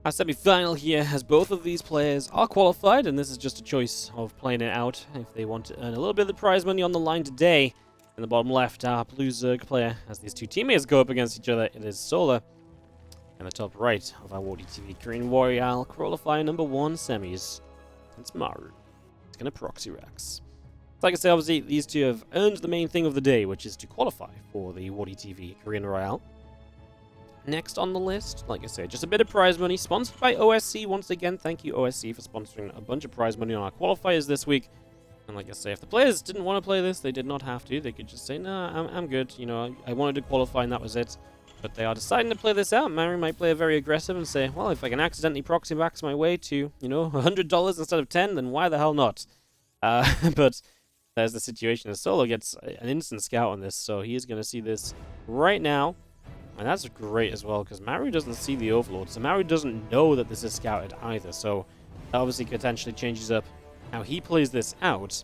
Our semi-final here has both of these players are qualified, and this is just a choice of playing it out if they want to earn a little bit of the prize money on the line today. In the bottom left, our blue Zerg player, as these two teammates go up against each other, it is Solar. And the top right of our WardiTV Korean Royale Qualifier number 1 semis, it's Maru. It's going to proxy Rex. Like I said, obviously, these two have earned the main thing of the day, which is to qualify for the WardiTV Korean Royale. Next on the list, like I said, just a bit of prize money, sponsored by OSC. Once again, thank you, OSC, for sponsoring a bunch of prize money on our qualifiers this week. And like I say, if the players didn't want to play this, they did not have to. They could just say, nah, I'm good. You know, I wanted to qualify and that was it. But they are deciding to play this out. Maru might play very aggressive and say, well, if I can accidentally proxy max my way to, you know, $100 instead of 10, then why the hell not? But there's the situation. As Solar gets an instant scout on this, so he is going to see this right now. And that's great as well, because Maru doesn't see the Overlord, so Maru doesn't know that this is scouted either, so that obviously potentially changes up how he plays this out.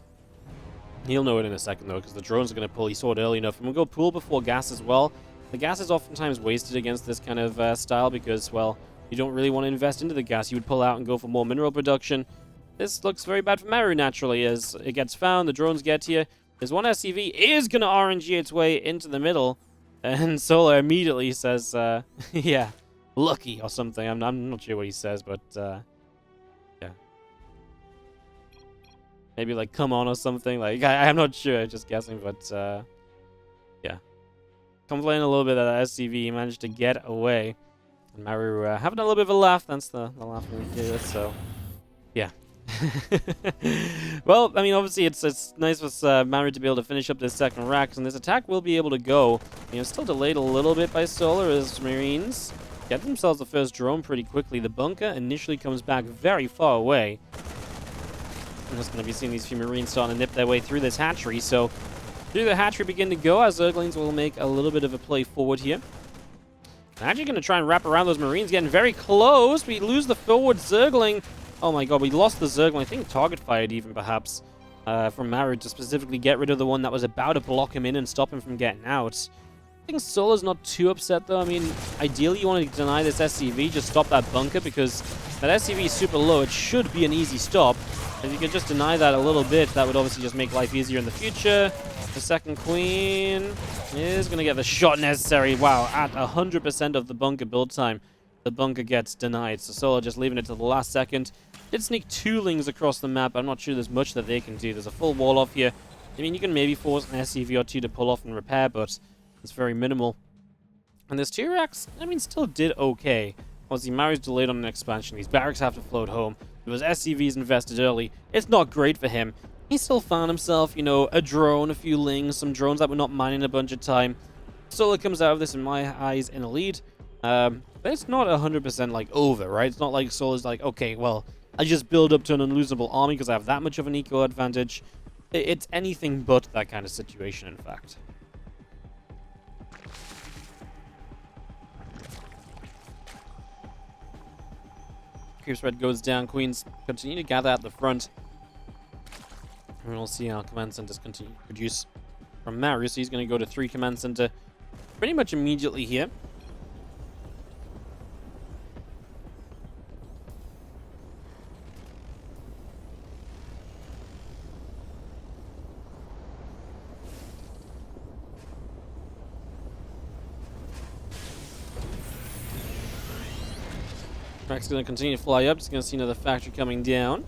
He'll know it in a second, though, because the drones are going to pull. He saw it early enough, and we'll go pool before gas as well. The gas is oftentimes wasted against this kind of style because, well, you don't really want to invest into the gas. You would pull out and go for more mineral production. This looks very bad for Maru, naturally, as it gets found, the drones get here. This one SCV is going to RNG its way into the middle. And Solar immediately says, yeah, lucky or something. I'm not sure what he says, but, yeah. Maybe, like, come on or something. Like, I'm not sure, just guessing, but, yeah. Complaining a little bit that the SCV managed to get away. And Maru having a little bit of a laugh. That's the laugh we hear, so, yeah. Well, I mean, obviously, it's nice for Maru to be able to finish up this second rack, and this attack will be able to go. You know, still delayed a little bit by Solar as Marines get themselves the first drone pretty quickly. The bunker initially comes back very far away. I'm just going to be seeing these few Marines starting to nip their way through this hatchery, so through the hatchery begin to go. Our Zerglings will make a little bit of a play forward here. I'm actually going to try and wrap around those Marines, getting very close. We lose the forward Zergling. Oh my god, we lost the Zergling. I think target fired even, perhaps, from Maru to specifically get rid of the one that was about to block him in and stop him from getting out. I think Solar's not too upset, though. I mean, ideally, you want to deny this SCV, just stop that bunker, because that SCV is super low. It should be an easy stop. If you could just deny that a little bit, that would obviously just make life easier in the future. The second queen is going to get the shot necessary. Wow, at 100% of the bunker build time, the bunker gets denied. So Solar just leaving it to the last second. Did sneak 2 lings across the map. I'm not sure there's much that they can do. There's a full wall off here. I mean, you can maybe force an SCV or 2 to pull off and repair, but it's very minimal. And this 2 racks, I mean, still did okay. Obviously, Maru's delayed on an expansion. These barracks have to float home. There was SCVs invested early. It's not great for him. He still found himself, you know, a drone, a few lings, some drones that were not mining a bunch of time. Solar comes out of this, in my eyes, in a lead. But it's not 100% like over, right? It's not like Solar's like, okay, well, I just build up to an unlosable army because I have that much of an eco advantage. It's anything but that kind of situation, in fact. Creep spread goes down. Queens continue to gather at the front. And we'll see how command centers continue to produce from Maru. So he's going to go to 3 command center pretty much immediately here. Track's going to continue to fly up. Just going to see another factory coming down.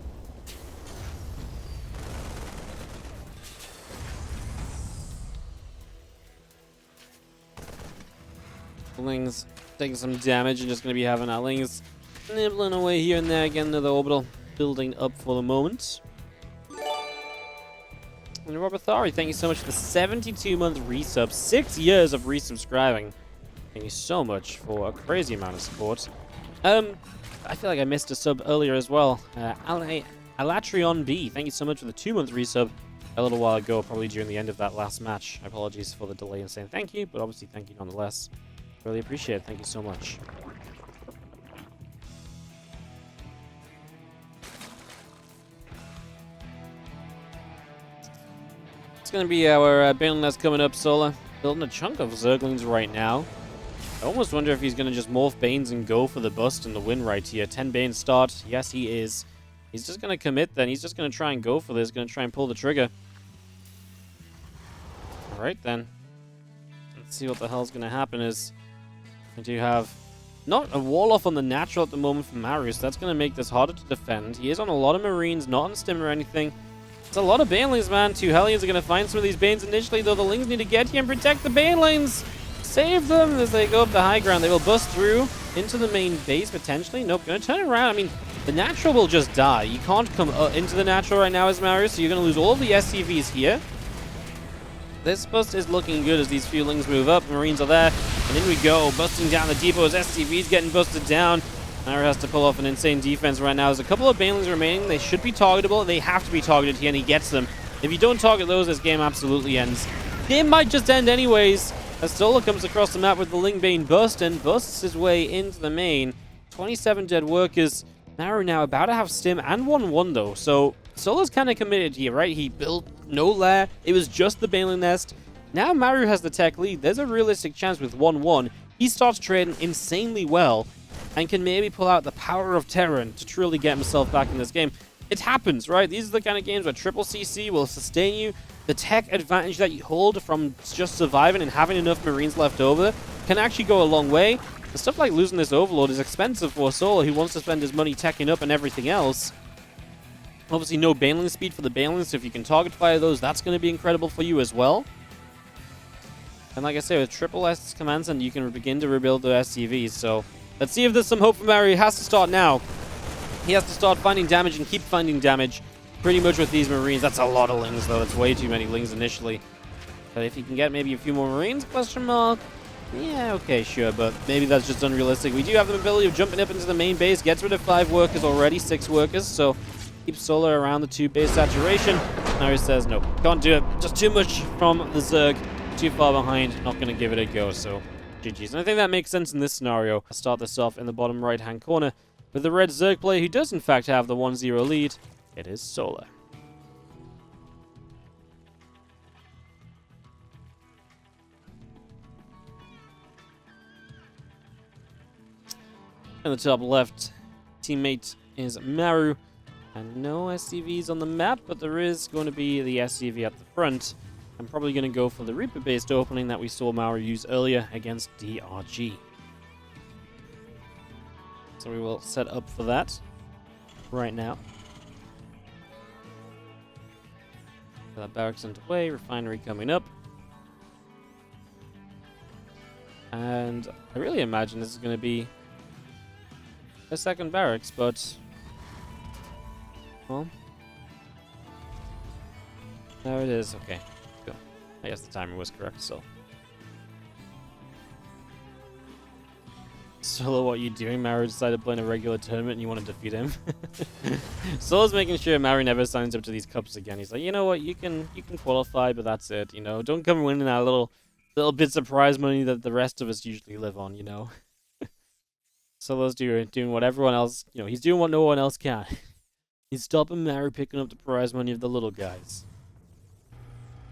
Lings taking some damage and just going to be having our Lings nibbling away here and there. Again, another orbital building up for the moment. And Robert Thari, thank you so much for the 72-month resub. 6 years of resubscribing. Thank you so much for a crazy amount of support. I feel like I missed a sub earlier as well. Alatrion B, thank you so much for the 2-month resub a little while ago, probably during the end of that last match. Apologies for the delay in saying thank you, but obviously thank you nonetheless. Really appreciate it. Thank you so much. It's going to be our Baneland that's coming up, Solar. Building a chunk of Zerglings right now. I almost wonder if he's going to just morph Banes and go for the bust and the win right here. 10 Banes start. Yes, he is. He's just going to commit then. He's just going to try and go for this. Going to try and pull the trigger. Alright then. Let's see what the hell's going to happen is... We do have... Not a wall off on the natural at the moment for Maru, so that's going to make this harder to defend. He is on a lot of Marines, not on Stim or anything. It's a lot of Banelings, man. Two Hellions are going to find some of these Banes initially, though the Lings need to get here and protect the Banelings. Save them as they go up the high ground. They will bust through into the main base, potentially. Nope, going to turn around. I mean, the natural will just die. You can't come into the natural right now as Maru, so you're going to lose all of the SCVs here. This bust is looking good as these few Lings move up. Marines are there. And in we go, busting down the depot as SCV's getting busted down. Maru has to pull off an insane defense right now. There's a couple of Banelings remaining. They should be targetable. They have to be targeted here, and he gets them. If you don't target those, this game absolutely ends. It might just end anyways, as Solar comes across the map with the Ling Bane bust and busts his way into the main. 27 dead workers. Maru now about to have Stim and 1-1 though, so Solar's kind of committed here, right? He built no lair. It was just the Baneling nest. Now Maru has the tech lead. There's a realistic chance with 1-1. He starts trading insanely well and can maybe pull out the power of Terran to truly get himself back in this game. It happens, right? These are the kind of games where triple CC will sustain you. The tech advantage that you hold from just surviving and having enough Marines left over can actually go a long way. The stuff like losing this Overlord is expensive for Solar, who wants to spend his money teching up and everything else. Obviously, no Baneling speed for the Banelings, so if you can target fire those, that's going to be incredible for you as well. And like I say, with triple S commands, and you can begin to rebuild the SCVs. So let's see if there's some hope for Maru. He has to start now. He has to start finding damage and keep finding damage pretty much with these Marines. That's a lot of Lings, though. That's way too many Lings initially. But if he can get maybe a few more Marines, question mark? Yeah, okay, sure, but maybe that's just unrealistic. We do have the ability of jumping up into the main base. Gets rid of 5 workers already, 6 workers, so keeps Solar around the 2 base saturation. Maru says, no, can't do it. Just too much from the Zerg. Too far behind. Not going to give it a go, so GG's. And I think that makes sense in this scenario. I'll start this off in the bottom right-hand corner with the red Zerg player who does, in fact, have the 1-0 lead. It is Solar. In the top left, teammate is Maru. And no SCVs on the map, but there is going to be the SCV at the front. I'm probably going to go for the Reaper-based opening that we saw Maru use earlier against DRG. So we will set up for that right now. That barracks underway, refinery coming up. And I really imagine this is going to be a second barracks, but well, there it is. Okay, cool. I guess the timer was correct. So, Solo, what are you doing? Maru decided to play in a regular tournament and you want to defeat him. Solo's making sure Maru never signs up to these cups again. He's like, you know what, you can qualify, but that's it. You know, don't come winning that little bits of prize money that the rest of us usually live on. You know. Solo's doing what everyone else, you know, he's doing what no one else can. He's stopping Maru picking up the prize money of the little guys.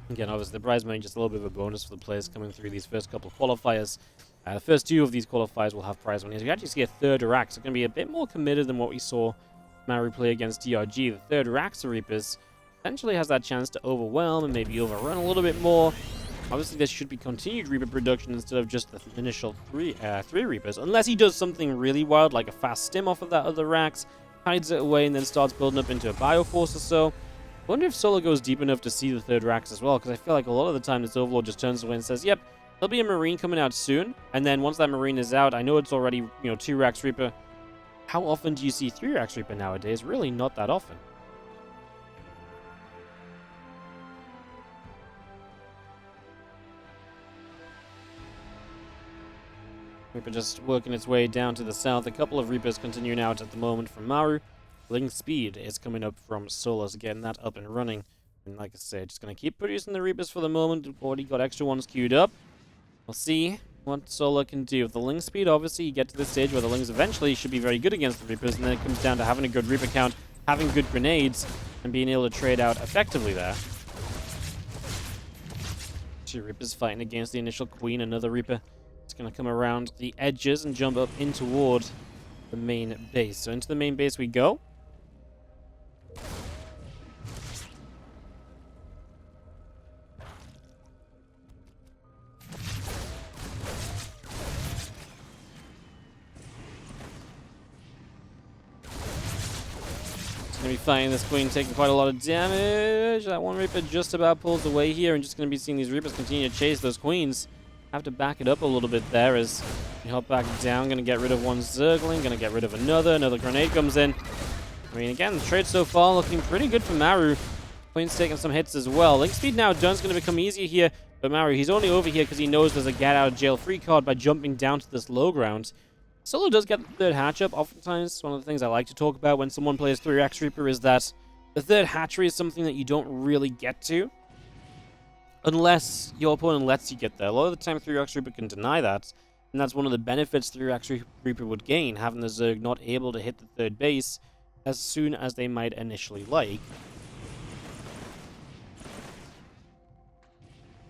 Again, obviously, the prize money just a little bit of a bonus for the players coming through these first couple of qualifiers. The first 2 of these qualifiers will have prize money. So you actually see a third Iraq. It's going to be a bit more committed than what we saw Maru play against DRG. The third Iraq's Reapers potentially has that chance to overwhelm and maybe overrun a little bit more. Obviously, there should be continued Reaper production instead of just the initial three Reapers. Unless he does something really wild, like a fast stim off of that other Rax, hides it away, and then starts building up into a Bioforce or so. I wonder if Solar goes deep enough to see the third Rax as well, because I feel like a lot of the time this Overlord just turns away and says, yep, there'll be a Marine coming out soon. And then once that Marine is out, I know it's already, you know, 2 Rax Reaper. How often do you see 3 Rax Reaper nowadays? Really not that often. Reaper just working its way down to the south. A couple of Reapers continuing out at the moment from Maru. Ling speed is coming up from Solar's, getting that up and running. And like I said, just going to keep producing the Reapers for the moment. We've already got extra ones queued up. We'll see what Solar can do. With the Ling speed, obviously, you get to the stage where the Lings eventually should be very good against the Reapers. And then it comes down to having a good Reaper count, having good grenades, and being able to trade out effectively there. 2 Reapers fighting against the initial Queen, another Reaper It's going to come around the edges and jump up in toward the main base. So into the main base we go. Going to be fighting this queen, taking quite a lot of damage. That one Reaper just about pulls away here, and just going to be seeing these Reapers continue to chase those queens. Have to back it up a little bit there as we hop back down. Going to get rid of one Zergling, going to get rid of another. Another grenade comes in. I mean, again, the trade so far looking pretty good for Maru. Queen's taking some hits as well. Link speed now done's going to become easier here, but Maru, he's only over here because he knows there's a get out of jail free card by jumping down to this low ground. Solar does get the third hatch up. Oftentimes, one of the things I like to talk about when someone plays 3x Reaper is that the third hatchery is something that you don't really get to unless your opponent lets you get there. A lot of the time, 3x Reaper can deny that, and that's one of the benefits 3x Reaper would gain, having the Zerg not able to hit the third base as soon as they might initially like.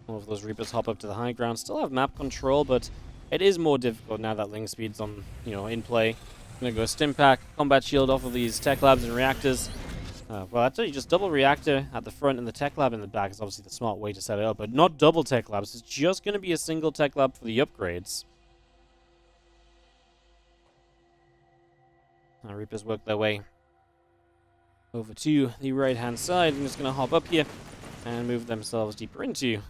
All of those Reapers hop up to the high ground, still have map control, but it is more difficult now that Link Speed's on, in play. I'm gonna go Stim Pack, Combat Shield off of these Tech Labs and Reactors. Well, actually, just double Reactor at the front and the Tech Lab in the back is obviously the smart way to set it up, but not double Tech Labs. It's just gonna be a single Tech Lab for the upgrades. Now Reapers work their way over to the right-hand side. I'm just gonna hop up here and move themselves deeper into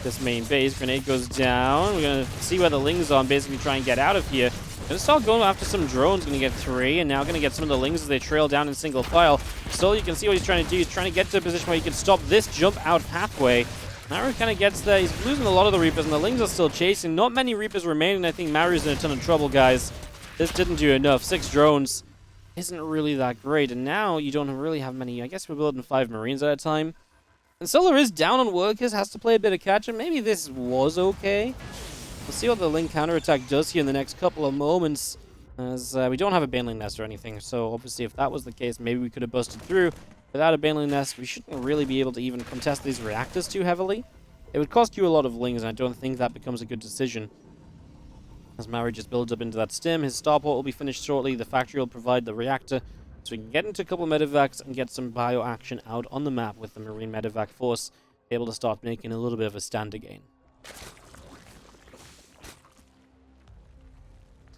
this main base. Grenade goes down. We're going to see where the Lings are and basically try and get out of here. Going to start going after some drones. Going to get 3, and now going to get some of the Lings as they trail down in single file. So you can see what he's trying to do. He's trying to get to a position where he can stop this jump out pathway. Maru kind of gets there. He's losing a lot of the Reapers, and the Lings are still chasing. Not many Reapers remaining. I think Maru's in a ton of trouble, guys. This didn't do enough. 6 drones isn't really that great, and now you don't really have many. I guess we're building 5 Marines at a time. And Solar is down on workers, has to play a bit of catch-up. Maybe this was okay. We'll see what the Link counterattack does here in the next couple of moments, as we don't have a Baneling Nest or anything. So obviously if that was the case, maybe we could have busted through. Without a Baneling Nest, we shouldn't really be able to even contest these reactors too heavily. It would cost you a lot of Lings, and I don't think that becomes a good decision. As Maru just builds up into that stim, his starport will be finished shortly. The factory will provide the reactor, so we can get into a couple of medevacs and get some bio action out on the map with the Marine medevac force, able to start making a little bit of a stand again.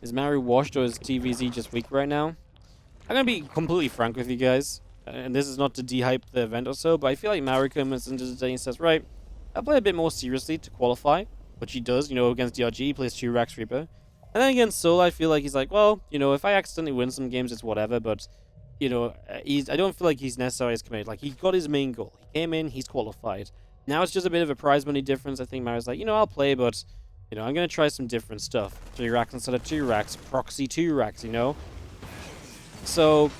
Is Maru washed or is TvZ just weak right now? I'm going to be completely frank with you guys, and this is not to de-hype the event or so, but I feel like Maru comes into the day and says, right, I'll play a bit more seriously to qualify, which he does, against DRG, he plays 2 Rex Reaper. And then against Solar, I feel like he's like, well, if I accidentally win some games, it's whatever, but I don't feel like he's necessarily as committed. Like, he got his main goal. He came in, he's qualified. Now it's just a bit of a prize money difference. I think Maru's like, I'll play, but, I'm going to try some different stuff. 3 racks instead of 2 racks. Proxy 2 racks, So,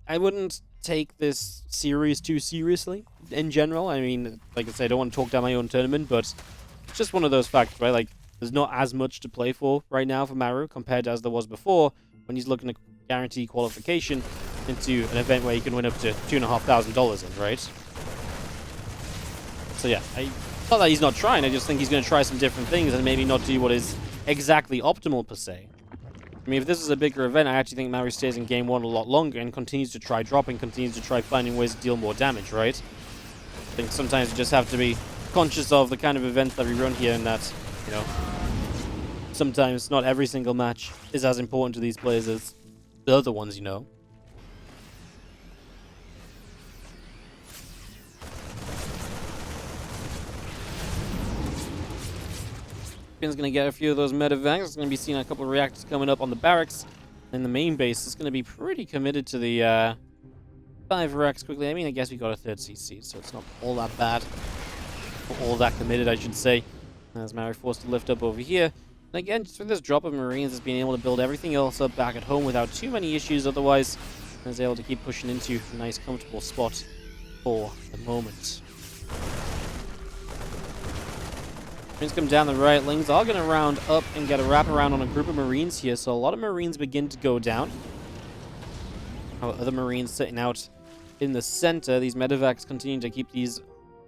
I wouldn't take this series too seriously, in general. I mean, like I said, I don't want to talk down my own tournament, but it's just one of those facts, right? Like, there's not as much to play for right now for Maru compared to as there was before when he's looking to guarantee qualification into an event where you can win up to $2,500 in, right? So yeah, not that he's not trying, I just think he's going to try some different things and maybe not do what is exactly optimal per se. I mean, if this is a bigger event, I actually think Maru stays in game 1 a lot longer and continues to try dropping, continues to try finding ways to deal more damage, right? I think sometimes you just have to be conscious of the kind of events that we run here, and that, sometimes not every single match is as important to these players as the other ones, Fin's going to get a few of those medevacs. It's going to be seeing a couple of reactors coming up on the barracks. And the main base is going to be pretty committed to the 5 racks quickly. I mean, I guess we got a 3rd CC, so it's not all that bad. Not all that committed, I should say. As Maru forced to lift up over here. And again, just with this drop of Marines, is being able to build everything else up back at home without too many issues otherwise. And is able to keep pushing into a nice, comfortable spot for the moment. Marines come down the right. Lings are going to round up and get a wraparound on a group of Marines here. So a lot of Marines begin to go down. Other Marines sitting out in the center. These medevacs continue to keep these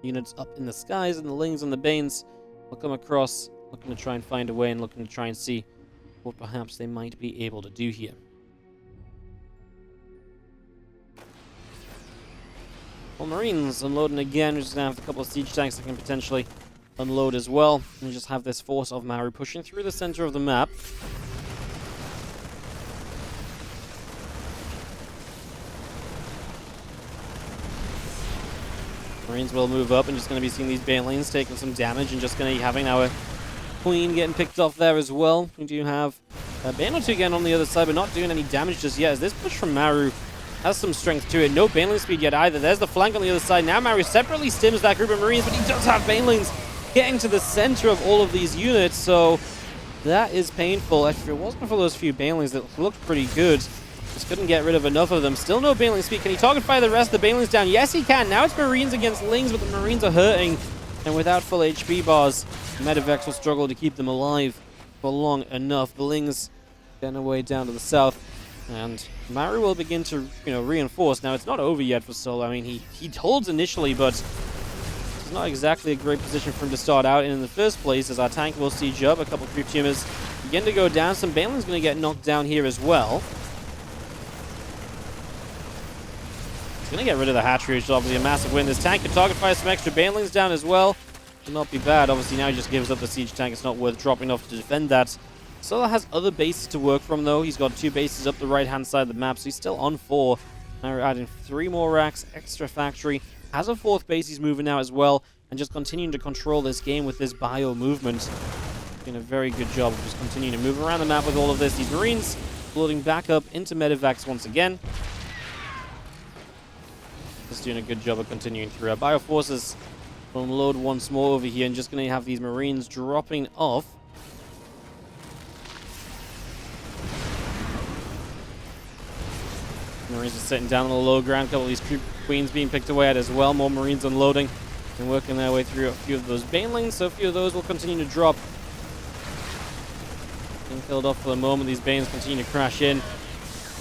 units up in the skies, and the Lings and the Banes will come across looking to try and find a way and looking to try and see what perhaps they might be able to do here. Well, Marines unloading again. We're just going to have a couple of siege tanks that can potentially unload as well. And just have this force of Maru pushing through the center of the map. Marines will move up and just going to be seeing these Banelings taking some damage and just going to be having our Queen getting picked off there as well. We do have a Bane or two again on the other side, but not doing any damage just yet, as this push from Maru has some strength to it. No Baneling speed yet either. There's the flank on the other side. Now Maru separately stims that group of Marines, but he does have Banelings getting to the center of all of these units, so that is painful. Actually, if it wasn't for those few Banelings that looked pretty good, just couldn't get rid of enough of them. Still no Baneling speed. Can he target fire the rest of the Banelings down? Yes, he can. Now it's Marines against Lings, but the Marines are hurting, and without full HP bars, Medivacs will struggle to keep them alive for long enough. The Lings getting away down to the south, and Maru will begin to, reinforce. Now, it's not over yet for Solar. I mean, he holds initially, but it's not exactly a great position for him to start out in the first place, as our tank will siege up. A couple of creep tumors begin to go down. Some Baneling's going to get knocked down here as well. He's going to get rid of the hatchery, which is obviously a massive win. This tank can target fire some extra Banelings down as well. Will not be bad. Obviously, now he just gives up the siege tank. It's not worth dropping off to defend that. Solar has other bases to work from, though. He's got 2 bases up the right-hand side of the map, so he's still on 4. Now we're adding 3 more racks, extra factory. Has a 4th base he's moving out as well, and just continuing to control this game with this bio movement. Doing a very good job of just continuing to move around the map with all of this. These Marines loading back up into Medivacs once again. Just doing a good job of continuing through. Our bio forces will unload once more over here, and just going to have these Marines dropping off. Marines are sitting down on the low ground. A couple of these creep queens being picked away at as well. More Marines unloading and working their way through a few of those Banelings, so a few of those will continue to drop. Being killed off for the moment. These Banes continue to crash in.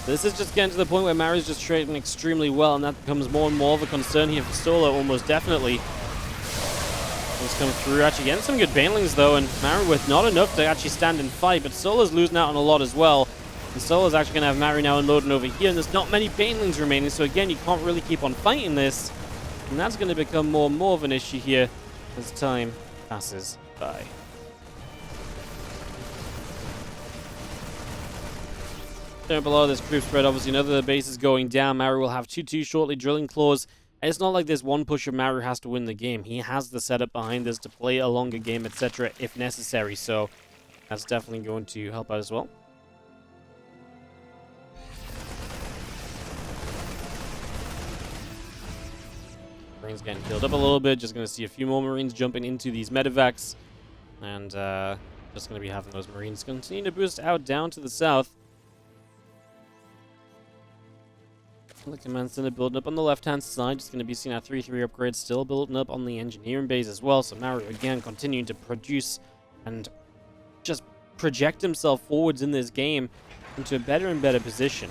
This is just getting to the point where Maru's just trading extremely well, and that becomes more and more of a concern here for Solar, almost definitely. Let's come through. Actually getting some good Banelings, though, and Maru with not enough to actually stand and fight, but Solar's losing out on a lot as well. And Solar's actually going to have Maru now unloading over here, and there's not many Banelings remaining, so again, you can't really keep on fighting this. And that's going to become more and more of an issue here as time passes by. Down below this group spread, obviously another base is going down. Maru will have 2-2 shortly, drilling claws. And it's not like this one push of Maru has to win the game. He has the setup behind this to play a longer game, etc. if necessary. So that's definitely going to help out as well. Marines getting filled up a little bit. Just going to see a few more Marines jumping into these Medivacs. And just going to be having those Marines continue to boost out down to the south. The command center building up on the left-hand side. Just going to be seeing our 3-3 upgrades still building up on the engineering base as well. So Maru again continuing to produce and just project himself forwards in this game into a better and better position.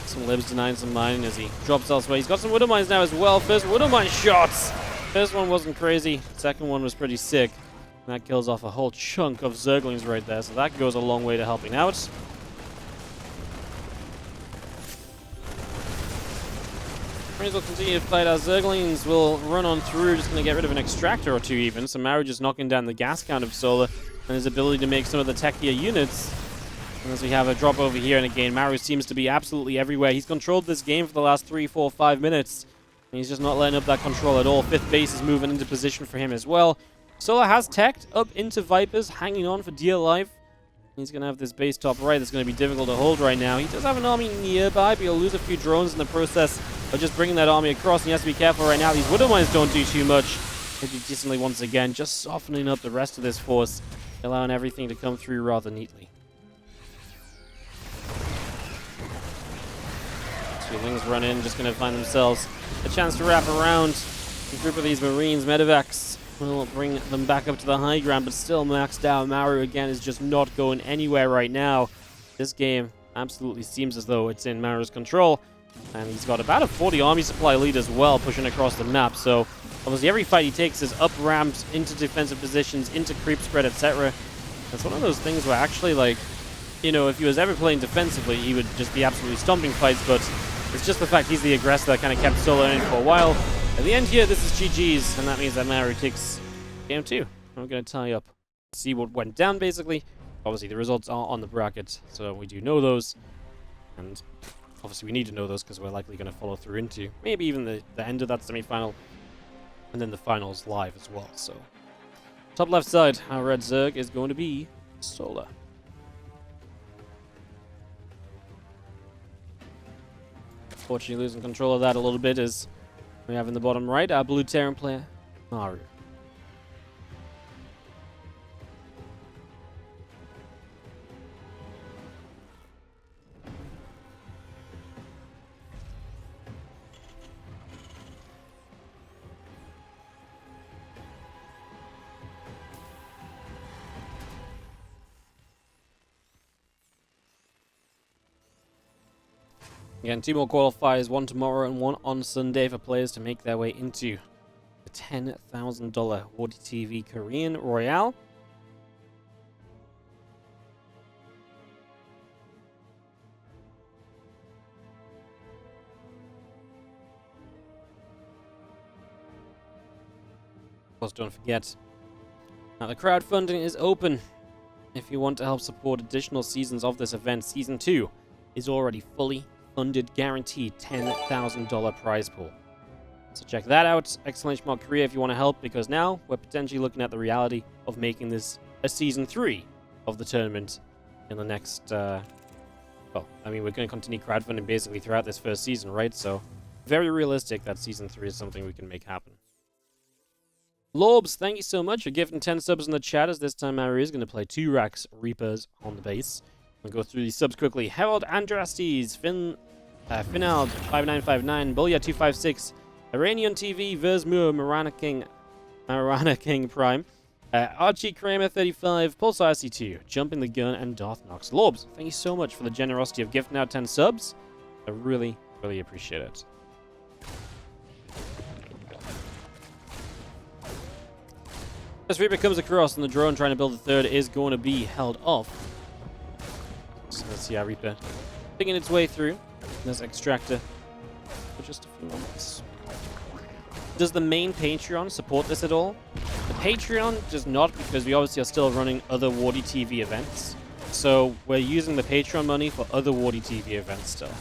Some libs denying some mining as he drops elsewhere. He's got some Widow Mines now as well. First Widow Mine shots. First one wasn't crazy. Second one was pretty sick. That kills off a whole chunk of Zerglings right there, so that goes a long way to helping out. Marines will continue to fight. Our Zerglings will run on through, just going to get rid of an extractor or two even. So Maru just knocking down the gas count of Solar and his ability to make some of the techier units. And as we have a drop over here, and again, Maru seems to be absolutely everywhere. He's controlled this game for the last 3, 4, 5 minutes. And he's just not letting up that control at all. 5th base is moving into position for him as well. Solar has teched up into Vipers, hanging on for dear life. He's going to have this base top right that's going to be difficult to hold right now. He does have an army nearby, but he'll lose a few drones in the process of just bringing that army across. And he has to be careful right now. These Widow Mines don't do too much. They do decently once again, just softening up the rest of this force, allowing everything to come through rather neatly. Two Lings run in, just going to find themselves a chance to wrap around a group of these Marines. Medivacs will bring them back up to the high ground, but still maxed out. Maru, again, is just not going anywhere right now. This game absolutely seems as though it's in Maru's control. And he's got about a 40 army supply lead as well, pushing across the map. So obviously every fight he takes is up ramps, into defensive positions, into creep spread, etc. It's one of those things where actually, like, you know, if he was ever playing defensively, he would just be absolutely stomping fights, but it's just the fact he's the aggressor that kind of kept Solar in for a while. At the end here, this is GG's, and that means that Maru takes game 2. I'm going to tie up, see what went down, basically. Obviously, the results are on the bracket, so we do know those. And obviously, we need to know those because we're likely going to follow through into maybe even the end of that semi-final, and then the finals live as well. So, top left side, our red Zerg is going to be Solar. Fortunately, losing control of that a little bit as we have in the bottom right our blue Terran player, Maru. Again, 2 more qualifiers, one tomorrow and one on Sunday for players to make their way into the $10,000 WardiTV Korean Royale. Of course, don't forget, now the crowdfunding is open. If you want to help support additional seasons of this event, Season 2 is already fully funded, guaranteed $10,000 prize pool. So check that out, !Korea if you want to help, because now we're potentially looking at the reality of making this a Season 3 of the tournament in the next, well, I mean, we're going to continue crowdfunding basically throughout this first season, right? So very realistic that Season 3 is something we can make happen. Lorbs, thank you so much for gifting 10 subs in the chat, as this time Maru is going to play 2 Rax Reapers on the base. We'll go through these subs quickly. Harold Andrastes, Finald 5959, Bulya256, Iranian TV, Versmur, Marana King Prime, Archie Kramer 35, Pulsar SC2, Jumping the Gun, and Darth Nox. Lorbs, thank you so much for the generosity of gifting out 10 subs. I really, really appreciate it. As Reaper comes across and the drone trying to build the third is going to be held off. So let's see our Reaper picking its way through this extractor for just a few moments. Does the main Patreon support this at all? The Patreon does not, because we obviously are still running other WardiTV events. So we're using the Patreon money for other WardiTV events still.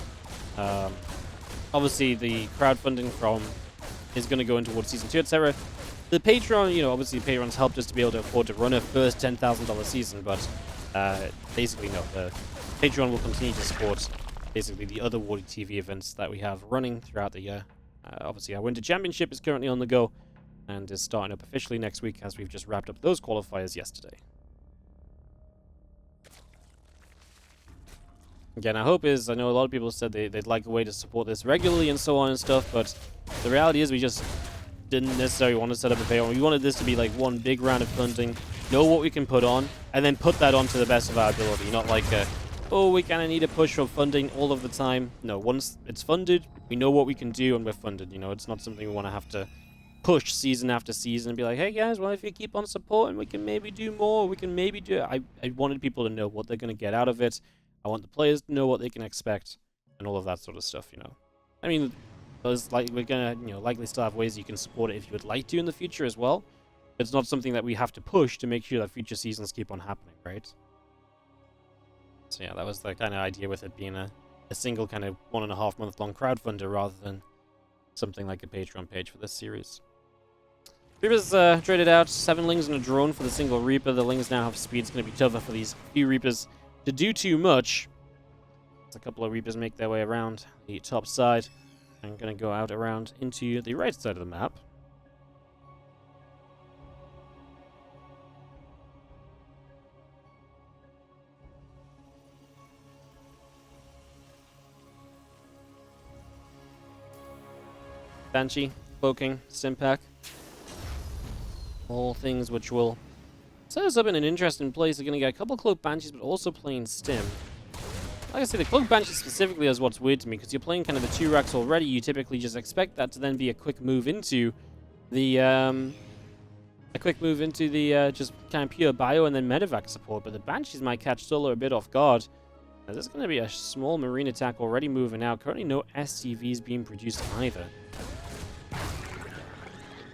Obviously the crowdfunding from is going to go into towards Season 2, etc. The Patreon, you know, obviously Patreon's helped us to be able to afford to run a first $10,000 season, but basically no, the Patreon will continue to support basically the other WardiTV events that we have running throughout the year. Obviously our Winter Championship is currently on the go and is starting up officially next week, as we've just wrapped up those qualifiers yesterday. Again, our hope is, I know a lot of people said they'd like a way to support this regularly and so on and stuff, but the reality is we just didn't necessarily want to set up a Patreon. We wanted this to be like one big round of funding, know what we can put on, and then put that on to the best of our ability. Not like, oh, we kind of need a push for funding all of the time. No, once it's funded, we know what we can do and we're funded. You know, it's not something we want to have to push season after season and be like, hey guys, well, if you keep on supporting, we can maybe do more. We can maybe do it. I wanted people to know what they're going to get out of it. I want the players to know what they can expect and all of that sort of stuff, you know. I mean, there's like, we're gonna, you know, likely still have ways you can support it if you would like to in the future as well. It's not something that we have to push to make sure that future seasons keep on happening, right? So yeah, that was the kind of idea with it being a single kind of 1.5 month long crowdfunder rather than something like a Patreon page for this series. Reapers traded out 7 Lings and a drone for the single Reaper. The Lings now have speed. It's going to be tougher for these few Reapers to do too much. As a couple of Reapers make their way around the top side. I'm going to go out around into the right side of the map. Banshee, poking, Stimpack. All things which will set us up in an interesting place. We're going to get a couple Cloak Banshees, but also playing Stim. Like I say, the Cloak Banshee specifically is what's weird to me, because you're playing kind of the 2 racks already. You typically just expect that to then be a quick move into the just kind of pure bio and then medevac support. But the Banshees might catch Solar a bit off guard. Now, there's going to be a small marine attack already moving out. Currently no SCVs being produced either.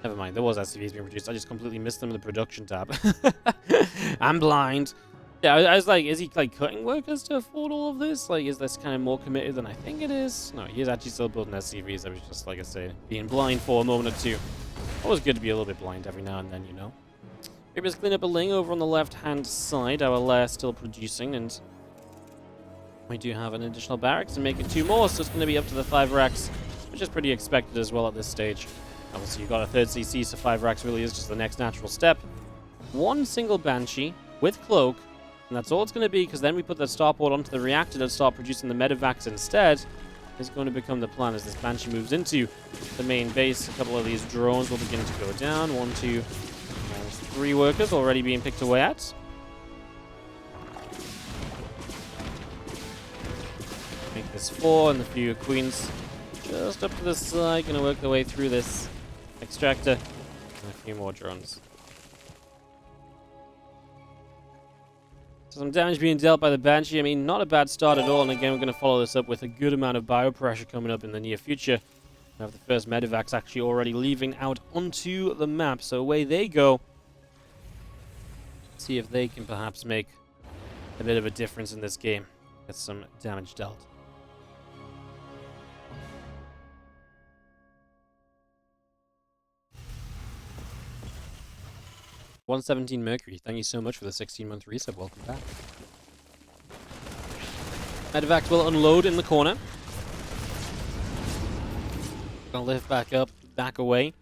Never mind, there was SCVs being produced. I just completely missed them in the production tab. I'm blind. Yeah, I was like, is he like cutting workers to afford all of this? Like, is this kind of more committed than I think it is? No, he is actually still building SCVs. I was just, like I say, being blind for a moment or two. Always good to be a little bit blind every now and then, you know. Reapers clean up a ling over on the left-hand side. Our lair still producing, and we do have an additional barracks and making 2 more, so it's going to be up to the 5 racks, which is pretty expected as well at this stage. Obviously, you've got a 3rd CC, so 5 racks really is just the next natural step. 1 single Banshee with Cloak, and that's all it's going to be, because then we put the starport onto the reactor to start producing the medevacs instead. Is going to become the plan as this Banshee moves into the main base. A couple of these drones will begin to go down. 1, 2, and 3 workers already being picked away at. Make this 4, and the few queens just up to the side. Going to work their way through this extractor. And a few more drones. So some damage being dealt by the Banshee. I mean, not a bad start at all. And again, we're going to follow this up with a good amount of bio pressure coming up in the near future. We have the first medevacs actually already leaving out onto the map. So away they go. See if they can perhaps make a bit of a difference in this game. Get some damage dealt. $117 Mercury, thank you so much for the 16-month resub. Welcome back. Medevacs will unload in the corner. Gonna lift back up, back away.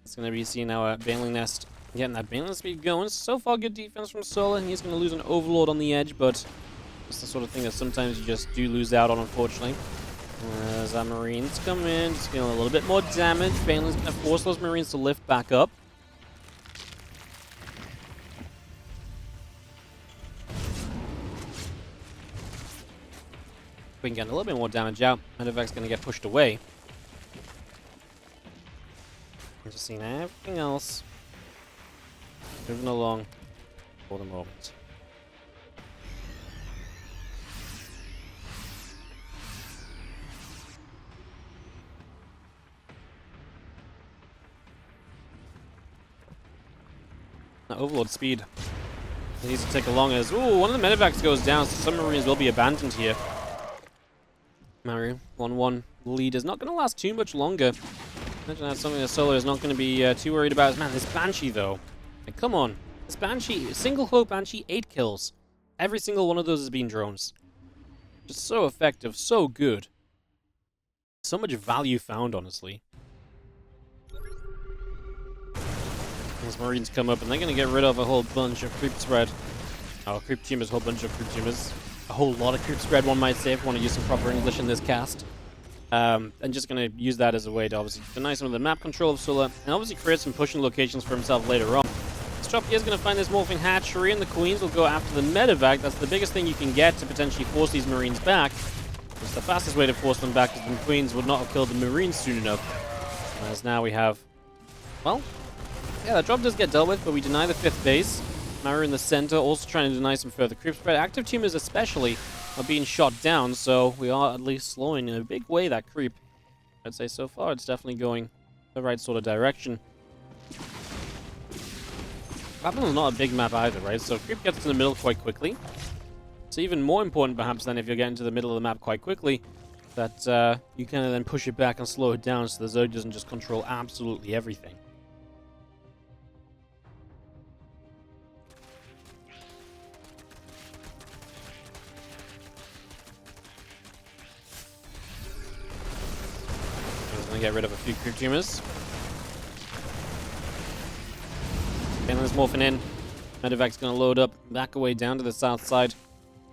It's gonna be seeing our Baneling Nest getting that Baneling speed going. So far, good defense from Solar, and he's gonna lose an Overlord on the edge, but it's the sort of thing that sometimes you just do lose out on, unfortunately. As our Marines come in, just feeling a little bit more damage. Baneling's gonna force those Marines to lift back up. We can get a little bit more damage out. Medevac's going to get pushed away. I'm just seeing everything else moving along for the moment. That Overlord speed needs to take along as... Ooh, one of the medevacs goes down, so some Marines will be abandoned here. Maru, 1-1 lead is not going to last too much longer. Imagine that's something that Solar is not going to be too worried about. Man, this Banshee, though. Like, come on. This Banshee, single Cloak Banshee, 8 kills. Every single one of those has been drones. Just so effective, so good. So much value found, honestly. These Marines come up, and they're going to get rid of a whole bunch of creep spread. Oh, creep tumors, a whole bunch of creep tumors. A whole lot of creep spread, one might say, if you want to use some proper English in this cast. And just going to use that as a way to obviously deny some of the map control of Solar, and obviously create some pushing locations for himself later on. Strop here is going to find this morphing hatchery, and the Queens will go after the medevac. That's the biggest thing you can get to potentially force these Marines back. It's the fastest way to force them back, because the Queens would not have killed the Marines soon enough. As now we have... Well, yeah, that drop does get dealt with, but we deny the 5th base. Maru in the center, also trying to deny some further creep spread. Active tumors especially are being shot down, so we are at least slowing in a big way that creep. I'd say so far it's definitely going the right sort of direction. Babylon's not a big map either, right? So creep gets to the middle quite quickly. So even more important perhaps than if you're getting to the middle of the map quite quickly, that you kind of then push it back and slow it down so the Zerg doesn't just control absolutely everything. Get rid of a few creep tumors. Baneling's morphing in. Medevac's going to load up, back away down to the south side.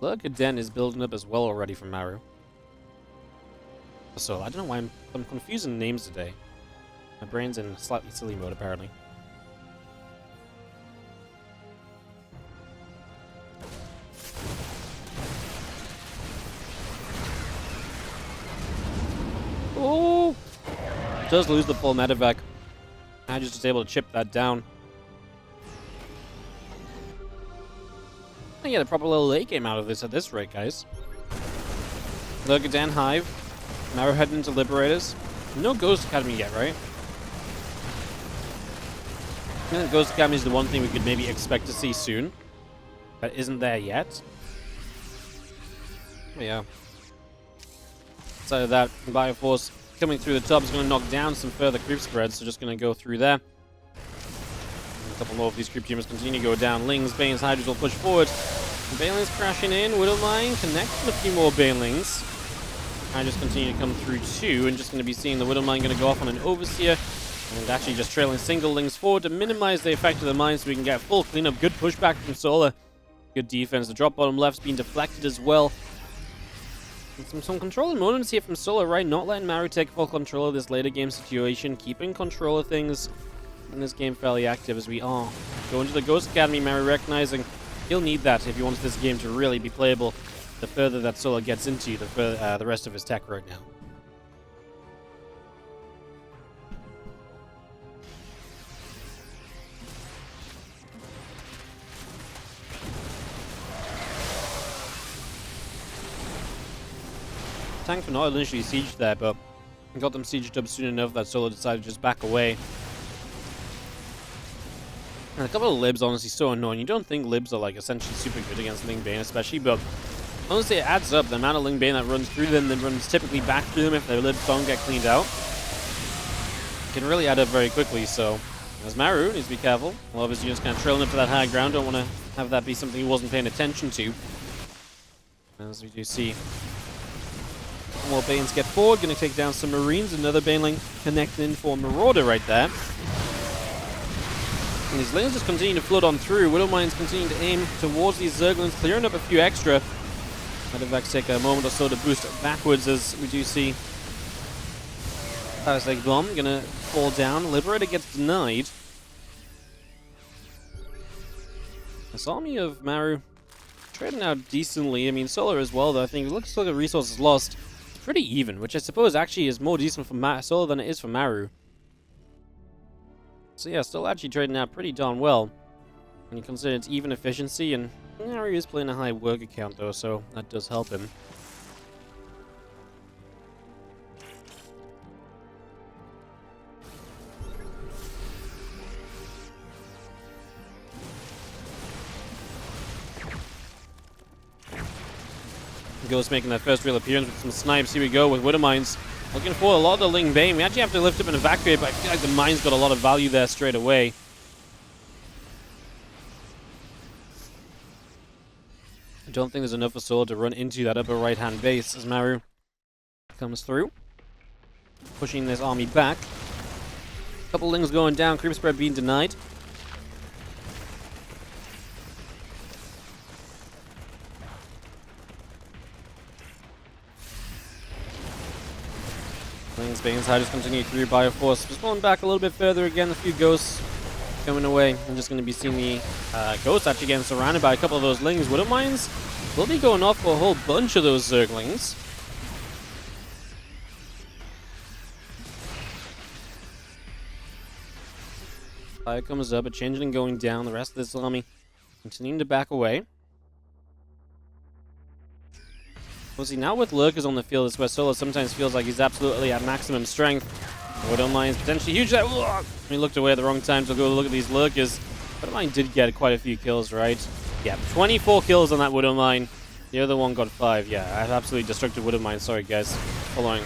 Lurker Den is building up as well already from Maru. So I don't know why I'm confusing names today. My brain's in slightly silly mode apparently. does lose the full medevac. Hydras just able to chip that down. I get a proper little late game out of this at this rate, guys. Look at Dan Hive. Maru heading into Liberators. No Ghost Academy yet, right? I think Ghost Academy is the one thing we could maybe expect to see soon. That isn't there yet. But yeah. Outside of that, Bioforce coming through the top is going to knock down some further creep spreads, so just going to go through there. A couple more of these creep tumors continue to go down. Lings, Banes, Hydras will push forward. Banelings crashing in. Widowmine connecting a few more Banelings. Hydras continue to come through too, and just going to be seeing the Widowmine going to go off on an Overseer. And actually just trailing single Lings forward to minimize the effect of the mine so we can get full cleanup. Good pushback from Solar. Good defense. The drop bottom left's being deflected as well. And some controlling moments here from Solar, right? Not letting Maru take full control of this later game situation. Keeping control of things in this game fairly active as we are. Go into the Ghost Academy, Maru recognizing he'll need that if he wants this game to really be playable. The further that Solar gets into, the rest of his tech right now. Tank for not initially sieged there, but got them sieged up soon enough that Solar decided to just back away. And a couple of libs, honestly, so annoying. You don't think libs are like essentially super good against Ling Bane, especially, but honestly, it adds up. The amount of Ling Bane that runs through them, then runs typically back through them if their libs don't get cleaned out, can really add up very quickly. So, as Maru needs to be careful. Well, obviously, just kind of trailing up to that high ground. Don't want to have that be something he wasn't paying attention to. As we do see. More Banes get forward, going to take down some Marines. Another Baneling connecting for Marauder right there. And these lanes just continue to flood on through. Widowmines continue to aim towards these Zerglings, clearing up a few extra. Medevacs take a moment or so to boost backwards as we do see Parasite Bomb going to fall down. Liberator gets denied. This army of Maru trading out decently. I mean, Solar as well, though. I think it looks like the resources lost. Pretty even, which I suppose actually is more decent for Solar than it is for Maru. So yeah, still actually trading out pretty darn well. When you consider its even efficiency, and Maru is playing a high work account though, so that does help him. Ghost making that first real appearance with some snipes. Here we go with Widowmines. Looking for a lot of the Ling Bane. We actually have to lift up and evacuate, but I feel like the mine's got a lot of value there straight away. I don't think there's enough for Solar to run into that upper right-hand base as Maru comes through. Pushing this army back. A couple Lings going down. Creep spread being denied. Lings, Banes, Hydras continue through Bioforce. Just pulling back a little bit further again. A few ghosts coming away. I'm just going to be seeing the ghosts actually getting surrounded by a couple of those Lings. Widowmines will be going off for a whole bunch of those Zerglings. Fire comes up, a Changeling going down. The rest of this army continuing to back away. Well, see, now with Lurkers on the field, it's where Solar sometimes feels like he's absolutely at maximum strength. Widowmine is potentially huge. He looked away at the wrong time, so go look at these Lurkers. Widowmine did get quite a few kills, right? Yeah, 24 kills on that Widowmine. The other one got 5. Yeah, I have absolutely destructed Widowmine. Sorry, guys. Following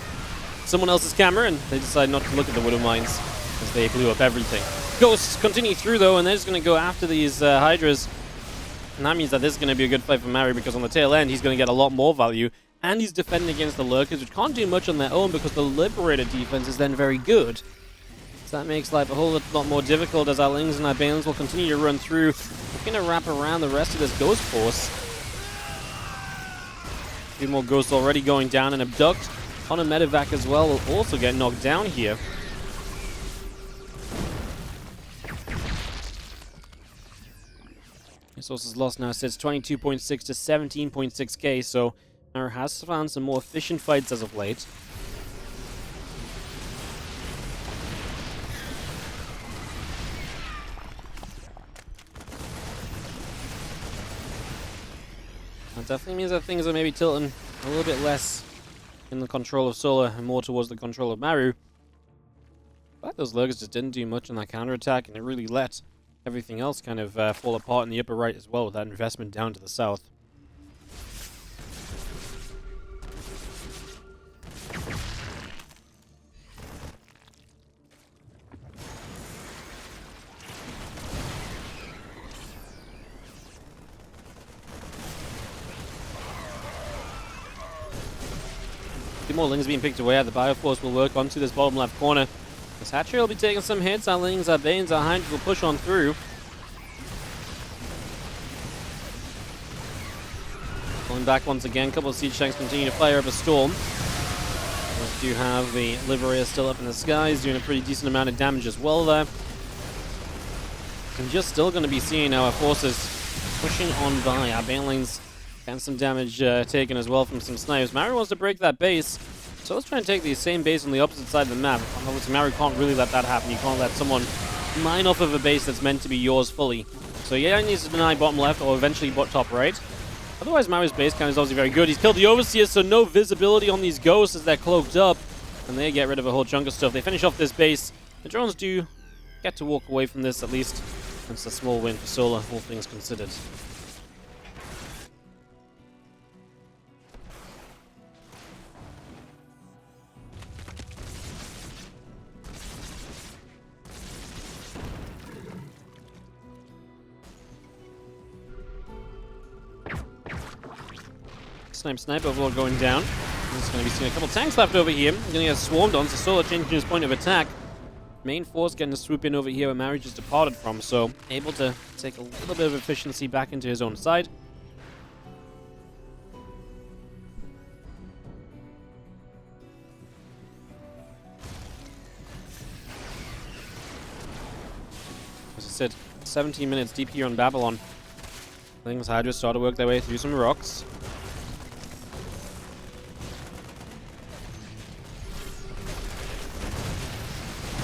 someone else's camera, and they decided not to look at the Widowmines as they blew up everything. Ghosts continue through, though, and they're just going to go after these Hydras. And that means that this is going to be a good fight for Maru, because on the tail end, he's going to get a lot more value. And he's defending against the Lurkers, which can't do much on their own because the Liberator defense is then very good. So that makes life a whole lot more difficult as our Lings and our Banes will continue to run through. We're going to wrap around the rest of this Ghost Force. A few more Ghosts already going down, and Abduct on a Medevac as well will also get knocked down here. Resources lost now sits 22.6 to 17.6k, so Maru has found some more efficient fights as of late. definitely means that things are maybe tilting a little bit less in the control of Solar and more towards the control of Maru. But those lurkers just didn't do much on that counterattack, and it really let everything else kind of fall apart in the upper right as well with that investment down to the south. Two more Lings being picked away at. The Bioforce will work onto this bottom left corner. This Hatchery will be taking some hits. Our Lings, our Banes, our Hydras will push on through. Pulling back once again. A couple of Siege Tanks continue to fire up a storm. We do have the Liberator still up in the skies, doing a pretty decent amount of damage as well there. And just still going to be seeing our forces pushing on by. Our Banelings getting some damage taken as well from some snipes. Maru wants to break that base, so let's try and take the same base on the opposite side of the map. Obviously, Maru can't really let that happen. You can't let someone mine off of a base that's meant to be yours fully. So yeah, he needs to deny bottom left or eventually top right. Otherwise, Maru's base count is obviously very good. He's killed the Overseers, so no visibility on these ghosts as they're cloaked up. And they get rid of a whole chunk of stuff. They finish off this base. The drones do get to walk away from this at least. It's a small win for Solar, all things considered. Sniper overlord going down. There's going to be seeing a couple tanks left over here. Going to get swarmed on, so Solar changing his point of attack. Main force getting to swoop in over here where Maru just departed from, so able to take a little bit of efficiency back into his own side. As I said, 17 minutes deep here on Babylon. Things Hydra start to work their way through some rocks.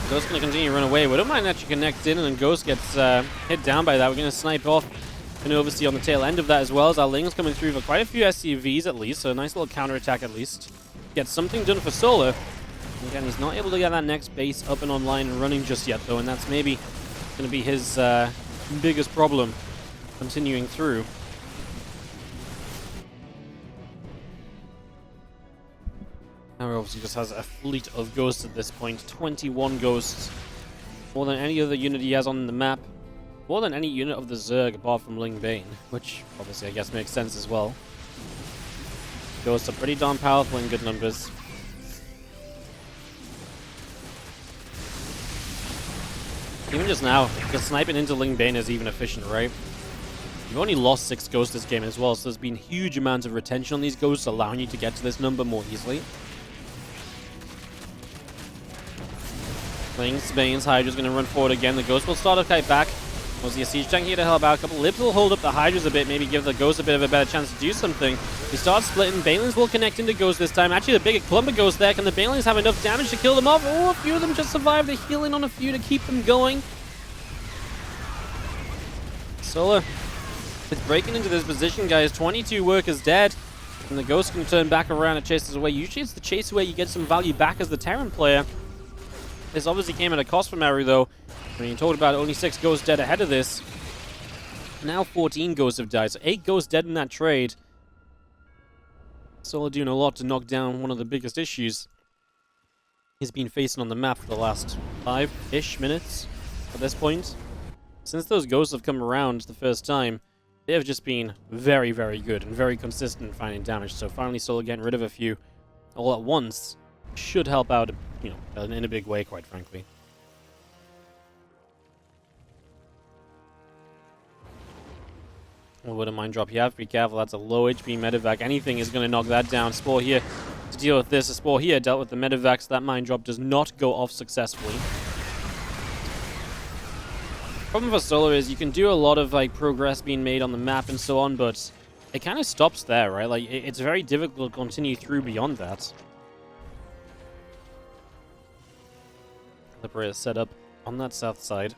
Ghost going to continue to run away. We don't mind that you connect in, and then Ghost gets hit down by that. We're going to snipe off an Overseer on the tail end of that as well, as our Ling's coming through for quite a few SCVs at least, so a nice little counterattack at least. Gets something done for Solar. Again, he's not able to get that next base up and online and running just yet, though, and that's maybe going to be his biggest problem continuing through. Maru obviously just has a fleet of ghosts at this point. 21 ghosts. More than any other unit he has on the map. More than any unit of the Zerg apart from Ling Bane. Which, obviously, I guess makes sense as well. Ghosts are pretty darn powerful in good numbers. Even just now, the sniping into Ling Bane is even efficient, right? You've only lost 6 ghosts this game as well, so there's been huge amounts of retention on these ghosts, allowing you to get to this number more easily. Lings, Banes, Hydra's going to run forward again. The Ghost will start a kite back. Was a Siege Tank here to help out. A couple Libs will hold up the Hydras a bit, maybe give the Ghost a bit of a better chance to do something. He starts splitting. Banelings will connect into Ghost this time. Actually, the bigger clump of Ghosts there. Can the Banelings have enough damage to kill them off? Oh, a few of them just survive. They're healing on a few to keep them going. Solar is breaking into this position, guys. 22 workers dead. And the Ghost can turn back around and chase us away. Usually it's the chase away you get some value back as the Terran player. This obviously came at a cost for Maru, though. I mean, you talked about only 6 ghosts dead ahead of this. Now 14 ghosts have died, so 8 ghosts dead in that trade. Solar doing a lot to knock down one of the biggest issues he's been facing on the map for the last 5-ish minutes at this point. Since those ghosts have come around the first time, they have just been very, very good and very consistent in finding damage. So finally Solar getting rid of a few all at once should help out, you know, in a big way, quite frankly. Well, wouldn't mind drop. You have to be careful. That's a low HP medevac. Anything is going to knock that down. Spore here to deal with this. A Spore here dealt with the medevac, so that mine drop does not go off successfully. Problem for Solar is you can do a lot of like progress being made on the map and so on, but it kind of stops there, right? Like it's very difficult to continue through beyond that. Liberator set up on that south side.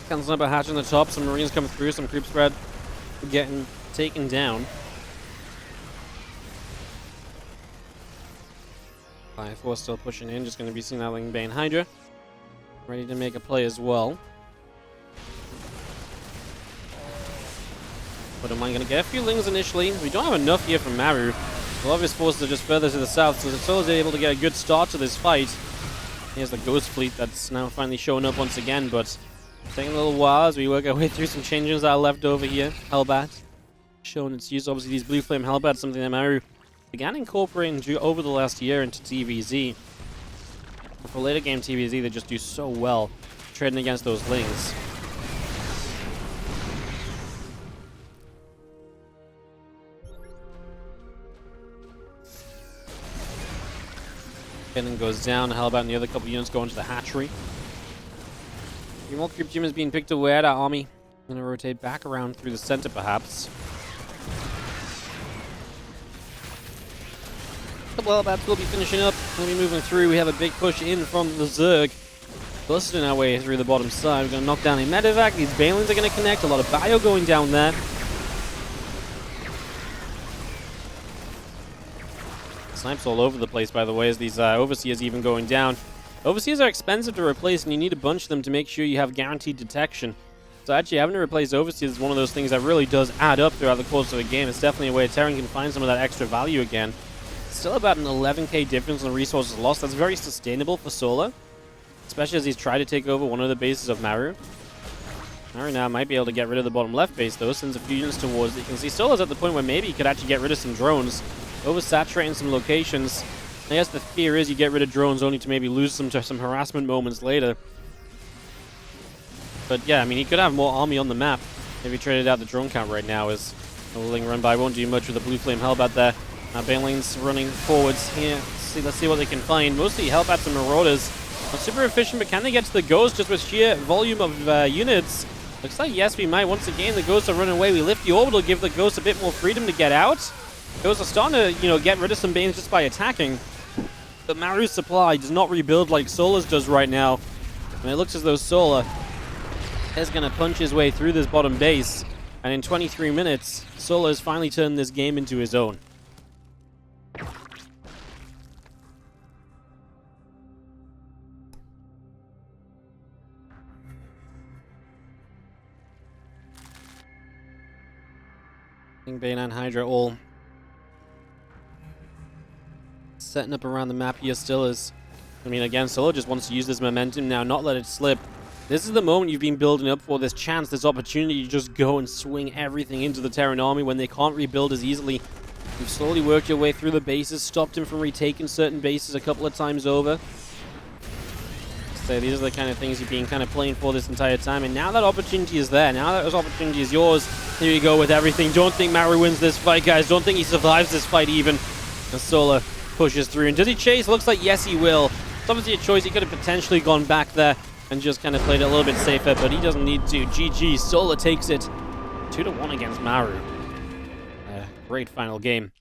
Canceling up a hatch on the top. Some Marines come through. Some creep spread getting taken down. Fire Force still pushing in. Just going to be seeing that Bane Hydra. Ready to make a play as well. But am I going to get a few Lings initially? We don't have enough here from Maru. A lot of his forces are just further to the south, so Solar's able to get a good start to this fight. Here's the Ghost Fleet that's now finally showing up once again, but taking a little while as we work our way through some changes that are left over here. Hellbat showing its use. Obviously, these Blue Flame Hellbats, something that Maru began incorporating over the last year into TvZ. But for later game TvZ, they just do so well trading against those Lings. Cannon goes down. Hellbat and the other couple units go into the hatchery. A few more creep team is being picked away at our army. Gonna rotate back around through the center, perhaps. Couple Hellbats will be finishing up. We'll be moving through. We have a big push in from the Zerg. Busting our way through the bottom side. We're gonna knock down a medevac. These Balins are gonna connect. A lot of bio going down there. Snipes all over the place, by the way, as these Overseers even going down. Overseers are expensive to replace, and you need a bunch of them to make sure you have guaranteed detection. So actually, having to replace Overseers is one of those things that really does add up throughout the course of a game. It's definitely a way Terran can find some of that extra value again. Still about an 11k difference in resources lost. That's very sustainable for Solar, especially as he's tried to take over one of the bases of Maru. Maru now might be able to get rid of the bottom left base, though, sends a few units towards it. You can see Solar's at the point where maybe he could actually get rid of some drones. Oversaturating some locations. I guess the fear is you get rid of drones only to maybe lose them to some harassment moments later. But yeah, I mean, he could have more army on the map if he traded out the drone count right now, as a Ling run by won't do much with the Blue Flame Hellbat there. Baneling's running forwards here. Let's see what they can find. Mostly Hellbats and Marauders. Not super efficient, but can they get to the Ghost just with sheer volume of units? Looks like yes, we might. Once again, the Ghosts are running away. We lift the orbital, give the Ghosts a bit more freedom to get out. Ghosts are starting to, get rid of some Banes just by attacking. But Maru's supply does not rebuild like Solar's does right now. And it looks as though Solar is going to punch his way through this bottom base. And in 23 minutes, Solar has finally turned this game into his own. Bane and Hydra all setting up around the map here still is. I mean, again, Solar just wants to use this momentum now, not let it slip. This is the moment you've been building up for, this chance, this opportunity to just go and swing everything into the Terran army when they can't rebuild as easily. You've slowly worked your way through the bases, stopped him from retaking certain bases a couple of times over. So these are the kind of things you've been kind of playing for this entire time, and now that opportunity is there. Now that this opportunity is yours, here you go with everything. Don't think Maru wins this fight, guys. Don't think he survives this fight even. And Solar pushes through. And does he chase? Looks like yes, he will. It's obviously a choice. He could have potentially gone back there and just kind of played it a little bit safer, but he doesn't need to. GG. Solar takes it 2-1 against Maru. Great final game.